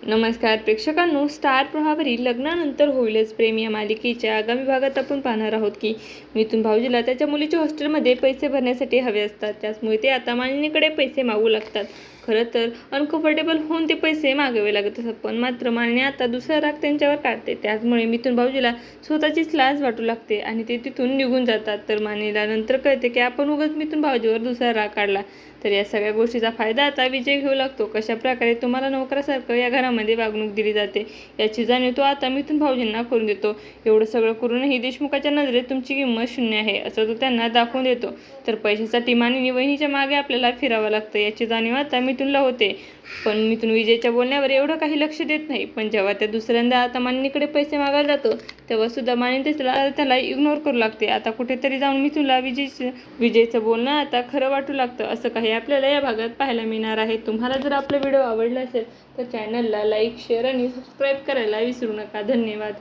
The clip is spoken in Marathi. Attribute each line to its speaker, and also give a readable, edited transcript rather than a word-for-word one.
Speaker 1: नमस्कार प्रेक्षकांनो, स्टार प्रवाहावरील लग्नानंतर होईलच प्रेम या मालिकेच्या आगामी भागात आपण पाहणार आहोत की मिथुन भाऊजीला त्याच्या मुलीच्या हॉस्टेलमध्ये पैसे भरण्यासाठी हवे असतात. त्याचमुळे ते आता मानिनीकडे पैसे मागू लागतात. खरं तर अनकम्फर्टेबल होऊन ते पैसे मागावे लागत असतात, पण मात्र मानिनी आता दुसरा राग त्यांच्यावर काढते. त्याचमुळे मिथुन भाऊजीला स्वतःचीच लाज वाटू लागते आणि ते तिथून निघून जातात. तर मानिनीला नंतर कळते की आपण उगाच मिथुन भाऊजीवर दुसरा राग काढला. तर या सगळ्या गोष्टीचा फायदा आता विजय घेऊ लागतो. कशा प्रकारे तुम्हाला नोकरासारखं या घरामध्ये वागणूक दिली जाते याची जाणीव तो आता मिथुन भाऊजींना करून देतो. एवढं सगळं करूनही देशमुखाच्या नजरेत तुमची किंमत शून्य आहे असं तो त्यांना दाखवून देतो. तर पैशासाठी मानिनी वहिनीच्या मागे आपल्याला फिरावं लागतं याची जाणीव आता मिथुनला होते. पण मिथुन विजयच्या बोलण्यावर एवढं काही लक्ष देत नाही. पण जेव्हा त्या दुसऱ्यांदा आता मानिनीकडे पैसे मागायला जातो तेव्हा सुद्धा मानिनी त्याला इग्नोर करू लागते. आता कुठेतरी जाऊन मिथुनला विजयचं बोलणं आता खरं वाटू लागतं. असं काही आपल्याला या भागात पाहायला मिळणार आहे. तुम्हाला जर आपला व्हिडिओ आवडला असेल तर चॅनलला लाईक, शेअर आणि सबस्क्राईब करायला विसरू नका. धन्यवाद.